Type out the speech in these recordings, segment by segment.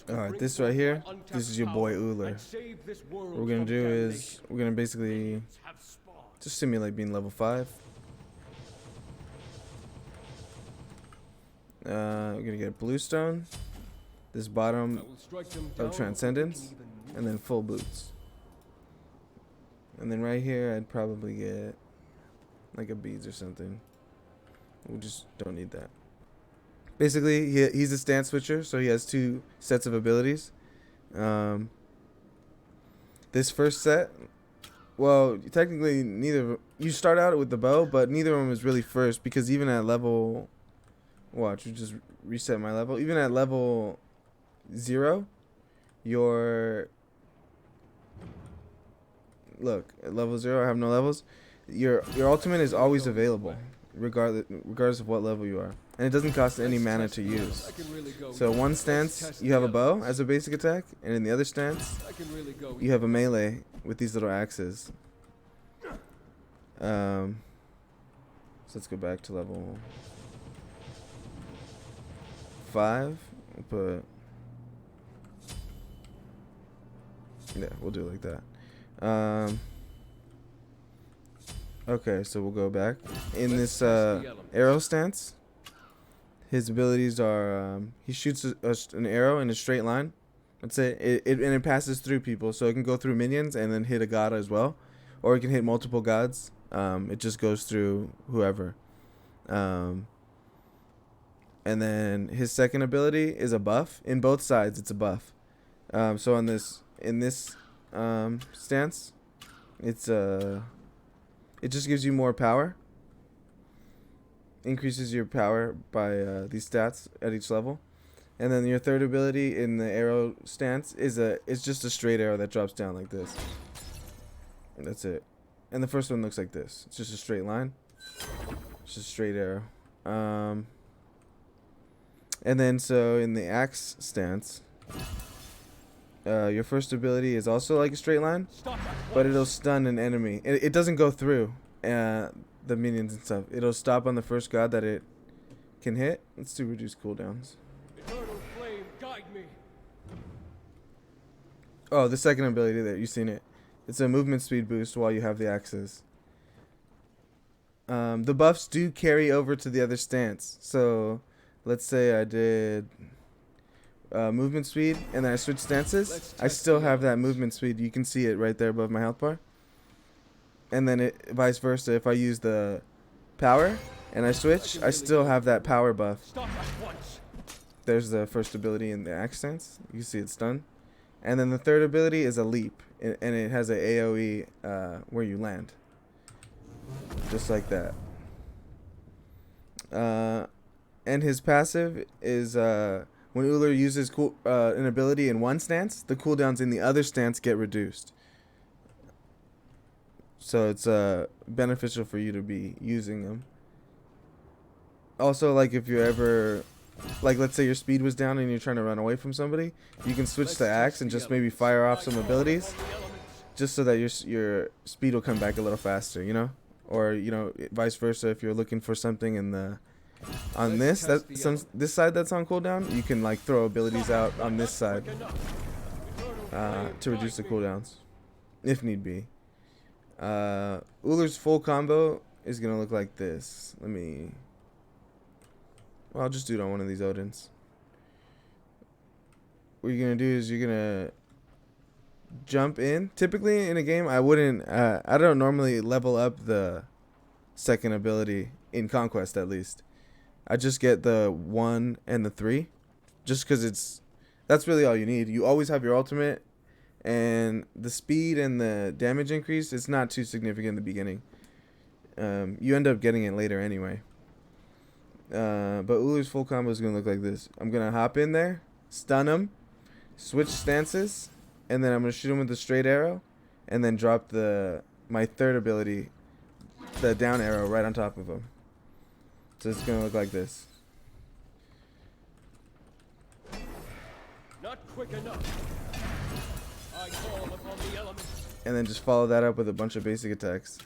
Alright, this right here, this is your boy Ullr. What we're gonna do is, we're gonna basically just simulate being level 5. We're gonna get blue stone, this bottom of transcendence, and then full boots. And then right here, I'd probably get like a beads or something. We just don't need that. Basically, he's a stance switcher, so he has 2 sets of abilities. This first set, well, technically neither. You start out with the bow, but neither of them is really first because even at level, watch, we just reset my level. Even at level 0, your look at level 0. I have no levels. Your ultimate is always available, regardless of what level you are. And it doesn't cost any mana to use. So one stance, you have a bow as a basic attack, and in the other stance, you have a melee with these little axes. So let's go back to level 5. We'll we'll do it like that. Okay, so we'll go back. In this arrow stance, his abilities are, he shoots an arrow in a straight line. That's it. And it passes through people, so it can go through minions and then hit a god as well. Or it can hit multiple gods. It just goes through whoever. And then his second ability is a buff. In both sides, it's a buff. So in this stance, it just gives you more power. Increases your power by these stats at each level. And then your third ability in the arrow stance is it's just a straight arrow that drops down like this. And that's it. And the first one looks like this. It's just a straight line. It's just a straight arrow. And then so in the axe stance, your first ability is also like a straight line, but it'll stun an enemy. It doesn't go through the minions and stuff. It'll stop on the first god that it can hit. Let's do reduce cooldowns. Eternal flame, guide me. Oh, the second ability there, you've seen it. It's a movement speed boost while you have the axes. The buffs do carry over to the other stance. So let's say I did movement speed and then I switch stances. I still have that movement speed. You can see it right there above my health bar. And then vice versa, if I use the power and I switch, I still have that power buff. There's the first ability in the axe stance. You can see it's done. And then the third ability is a leap, and it has a AoE where you land. Just like that. And his passive is when Ullr uses an ability in one stance, the cooldowns in the other stance get reduced. So it's beneficial for you to be using them. Also, like if you're ever, like let's say your speed was down and you're trying to run away from somebody, you can switch to axe and just maybe fire off some abilities, just so that your speed will come back a little faster, you know? Or vice versa, if you're looking for something in the this side that's on cooldown, you can like throw abilities out on this side to reduce the cooldowns, if need be. Ullr's full combo is gonna look like this. Well, I'll just do it on one of these Odins. What you're gonna do is you're gonna jump in. Typically in a game, I don't normally level up the second ability in Conquest, at least. I just get the 1 and the 3, just because that's really all you need. You always have your ultimate. And the speed and the damage increase, it's not too significant in the beginning. You end up getting it later anyway. But Ullr's full combo is going to look like this. I'm going to hop in there, stun him, switch stances, and then I'm going to shoot him with a straight arrow, and then drop my third ability, the down arrow, right on top of him. So it's going to look like this. Not quick enough. And then just follow that up with a bunch of basic attacks.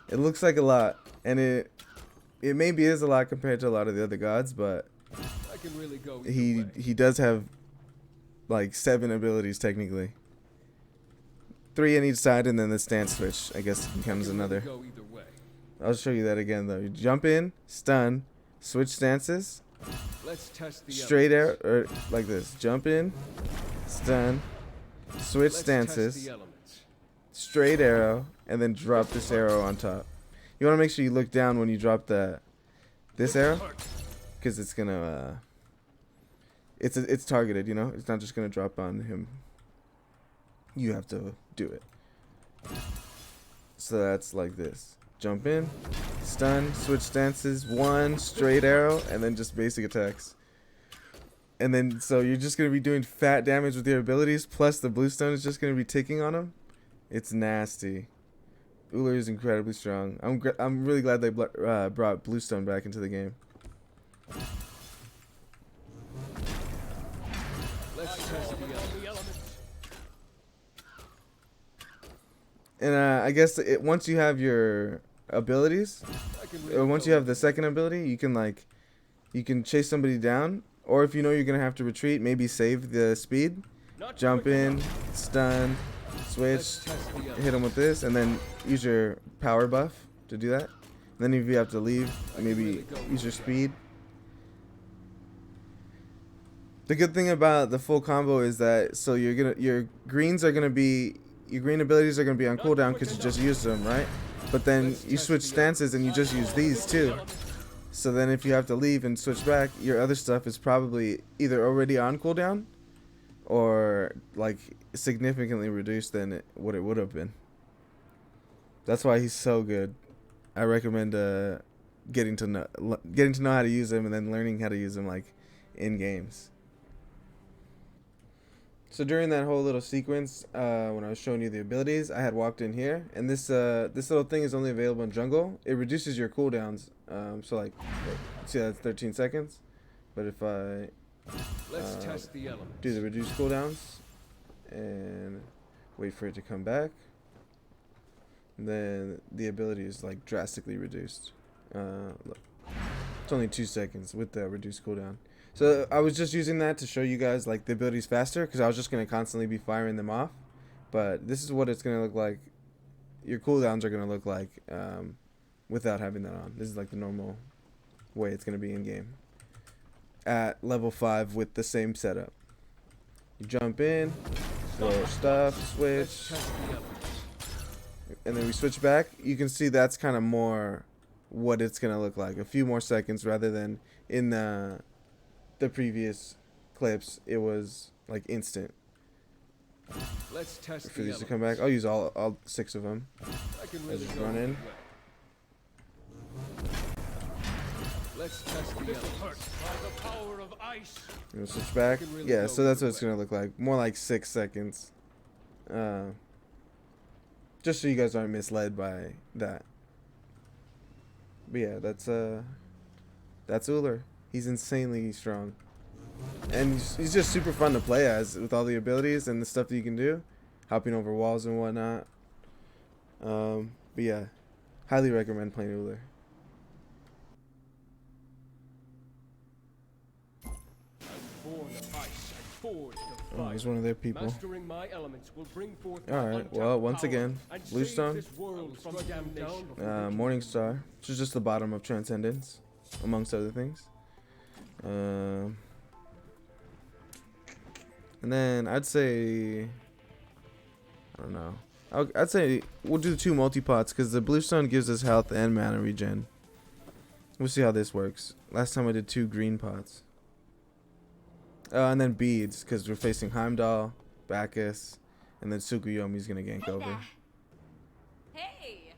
It looks like a lot, and it maybe is a lot compared to a lot of the other gods, but he does have like 7 abilities technically. 3 on each side, and then the stance switch, I guess, becomes another. Go either way. I'll show you that again though. You jump in, stun, switch stances, Let's test the straight arrow, elements. or like this. Jump in, stun, switch Let's stances, test the elements. straight arrow, and then drop this arrow on top. You want to make sure you look down when you drop this arrow, because it's gonna it's targeted. You know, it's not just gonna drop on him. You have to do it. So that's like this. Jump in, stun, switch stances, 1 straight arrow, and then just basic attacks. And then, so you're just going to be doing fat damage with your abilities, plus the bluestone is just going to be ticking on them. It's nasty. Ullr is incredibly strong. I'm really glad they brought bluestone back into the game. Let's test the elements. And I guess once you have your abilities, I can or once you have the second ability, you can chase somebody down, or if you know you're gonna have to retreat, maybe save the speed. Not Jump quick in, enough. stun, switch, Let's test the elements. hit them with this, and then use your power buff to do that. And then if you have to leave, maybe use your speed. The good thing about the full combo is that your greens are gonna be your green abilities are gonna be on cooldown because you just used them, right? But then you switch stances and you just use these too. So then if you have to leave and switch back, your other stuff is probably either already on cooldown or like significantly reduced than what it would have been. That's why he's so good. I recommend getting to know how to use him and then learning how to use him like in games. So during that whole little sequence, when I was showing you the abilities, I had walked in here, and this little thing is only available in jungle. It reduces your cooldowns. So like, see that's 13 seconds. But if I Let's test the elements. do the reduced cooldowns and wait for it to come back, then the ability is like drastically reduced. Look, it's only 2 seconds with the reduced cooldown. So I was just using that to show you guys like the abilities faster, because I was just gonna constantly be firing them off. But this is what it's gonna look like. Your cooldowns are gonna look like without having that on. This is like the normal way it's gonna be in game at level 5 with the same setup. You jump in, throw stuff, switch, Let's test the elements. and then we switch back. You can see that's kind of more what it's gonna look like. A few more seconds rather than in the previous clips. It was like instant. Let's test For the these to come elements. back, I'll use all 6 of them. I can I really just go run in. either way. Let's test the elements. By the power of ice. You know, switch back. can really Yeah, go so that's either what it's way. gonna look like. More like 6 seconds. Just so you guys aren't misled by that. But yeah, that's Ullr. He's insanely strong. And he's just super fun to play as with all the abilities and the stuff that you can do. Hopping over walls and whatnot. But yeah, highly recommend playing Ullr. Born of ice and forged of Oh, fire. he's one of their people. Mastering my elements will bring forth All my right, untapped well, once power again, and save Bluestone. this world from damnation. Morningstar, which is just the bottom of Transcendence, amongst other things. And then I'd say, I don't know. I'd say we'll do 2 multi-pots because the Bluestone gives us health and mana regen. We'll see how this works. Last time I did 2 green pots. And then beads because we're facing Heimdall, Bacchus, and then Tsukuyomi's gonna gank over. there. Hey,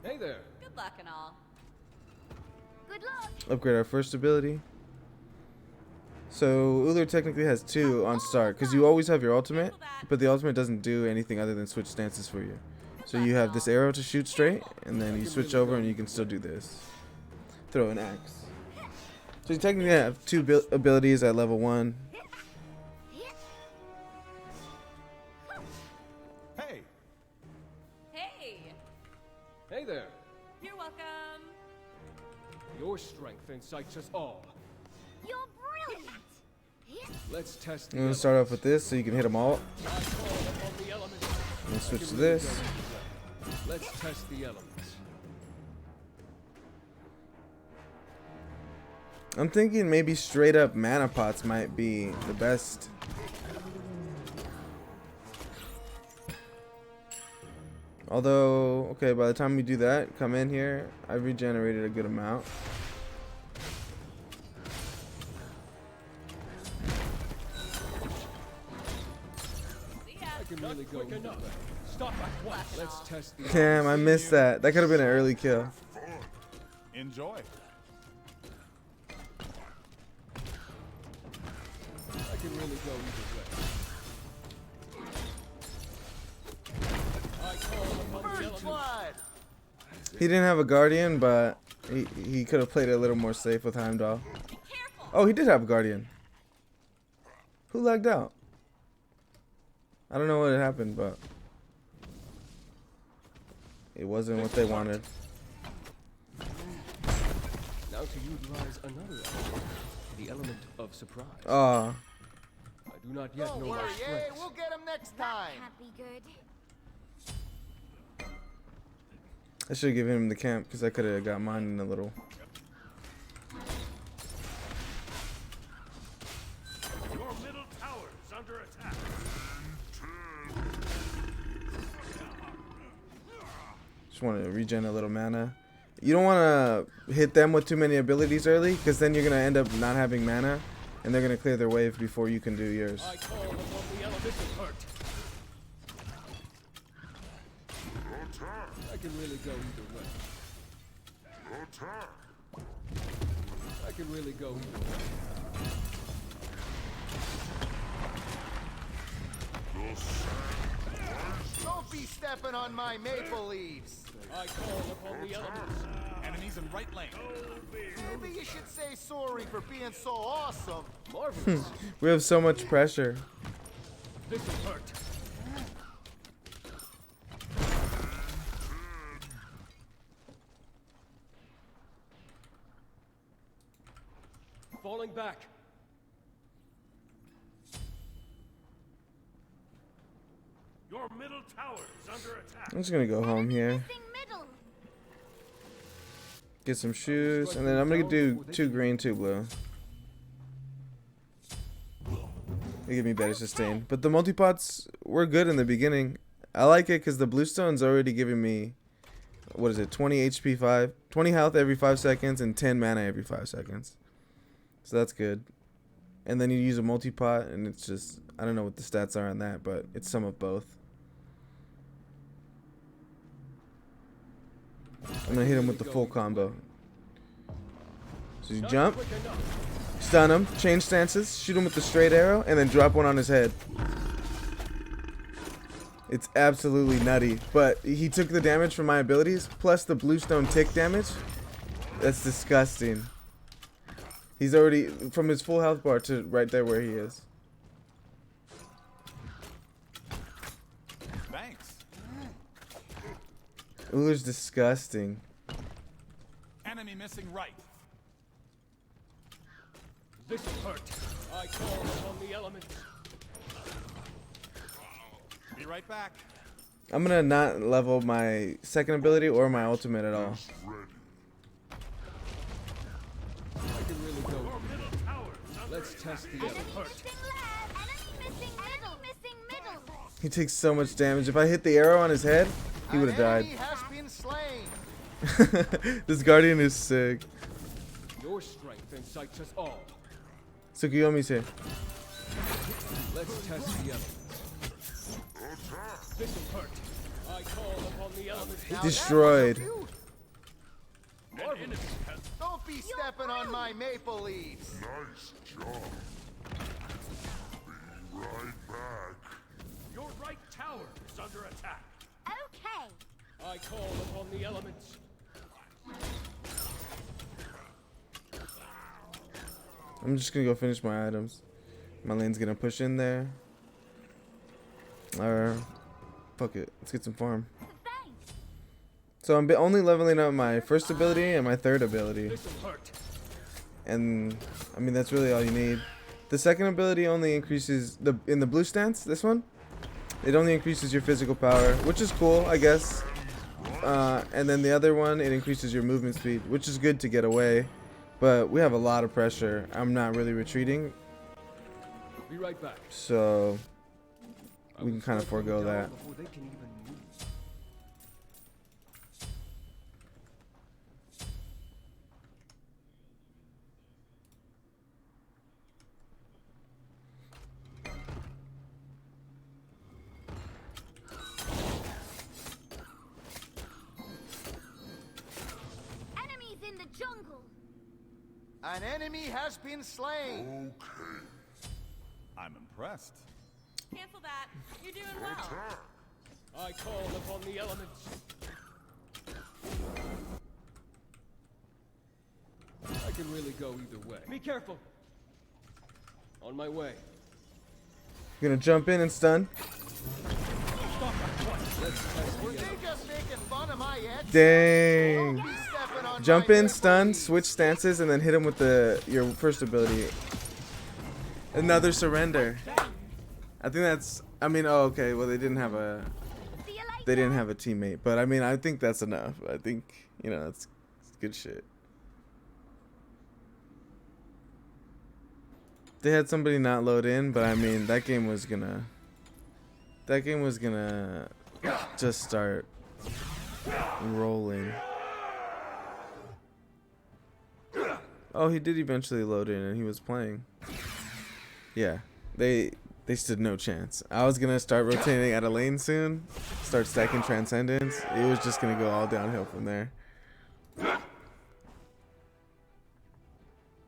Hey there. good luck and all. Good luck. Upgrade our first ability. So Ullr technically has 2 on start because you always have your ultimate, but the ultimate doesn't do anything other than switch stances for you. So you have this arrow to shoot straight, and then you switch over and you can still do this. Throw an axe. So you technically have 2 abilities at level 1. Hey. Hey, Hey there. you're welcome. Your strength incites us all. You're brilliant. Let's test the I'm gonna elements. start off with this so you can hit them all. I call upon the elements. And switch I to can really this. go either way. Let's test the elements. I'm thinking maybe straight up mana pots might be the best. Although, okay, by the time we do that, come in here, I've regenerated a good amount. See ya. I can really go either way. Stop at once. Let's test the Damn, I elements. missed that. That could have been an early kill. Enjoy. I can really go either way. I call upon the elements. He didn't have a guardian, but he could have played it a little more safe with Heimdall. Be careful. Oh, he did have a guardian. Who lagged out? I don't know what had happened, but it wasn't what they wanted. Now to utilize another element, the element of surprise. Ah, I do not yet Don't know worry, my eh? strengths. We'll get him next time. Can't be good. I should have given him the camp because I could have got mine in a little. Your middle tower is under attack. Just want to regen a little mana. You don't want to hit them with too many abilities early because then you're going to end up not having mana and they're going to clear their wave before you can do yours. I call upon the element of hurt. I can really go either way. I can really go either way. Don't be stepping on my maple leaves. I call upon the elements. Enemies in right lane. Maybe you should say sorry for being so awesome. Marvelous. We have so much pressure. This will hurt. Falling back. Your middle tower is under attack. I'm just going to go home here. Middle. Get some shoes. And then I'm going to do 2 green, 2 blue. They give me better sustain. But the multipots were good in the beginning. I like it because the bluestone's already giving me, what is it, 20 HP 5, 20 health every 5 seconds and 10 mana every 5 seconds. So that's good. And then you use a multipot and it's just, I don't know what the stats are on that, but it's some of both. I'm going to hit him with the full combo. So you jump, Quick enough. stun him, change stances, shoot him with the straight arrow, and then drop one on his head. It's absolutely nutty. But he took the damage from my abilities, plus the bluestone tick damage. That's disgusting. He's already, from his full health bar to right there where he is. Thanks. Ullr's disgusting. Enemy missing right. This will hurt. I call upon the elements. Be right back. I'm gonna not level my second ability or my ultimate at all. I can really go. Your middle tower is under Let's test the element. Hurt. He takes so much damage. If I hit the arrow on his head, he would have An died. enemy has been slain. This guardian is sick. Your strength incites us all. Tsukuyomi's here. Let's test the elements. This will hurt. I call upon the elements. Now Destroyed. that was a beaut. an enemy has Don't be stepping on my maple leaves. Nice job. Be right back. your right tower is under attack. Okay. I call upon the elements. I'm just gonna go finish my items. My lane's gonna push in there. Fuck it. Let's get some farm. Thanks. So I'm only leveling up my first ability and my third ability. This will hurt. And I mean, that's really all you need. The second ability only increases in the blue stance. This one, it only increases your physical power, which is cool, I guess. And then the other one, it increases your movement speed, which is good to get away. But we have a lot of pressure. I'm not really retreating, Be right back. so we can kind of forego that. Before they can even move. Enemies in the jungle. An enemy has been slain. Okay. I'm impressed. Cancel that. You're doing well. I call upon the elements. I can really go either way. Be careful. On my way. Gonna jump in and stun. Were they just making fun of my edge? Dang. Don't be stepping on Jump my in, neck, stun, please. switch stances, and then hit him with your first ability. Another surrender. I think that's. I mean, oh, okay. Well, they didn't have a. See you later. They didn't have a teammate, but I mean, I think that's enough. I think that's good shit. They had somebody not load in, but I mean, that game was gonna just start rolling. Oh, he did eventually load in, and he was playing. Yeah, they stood no chance. I was gonna start rotating out of lane soon, start stacking transcendence. It was just gonna go all downhill from there.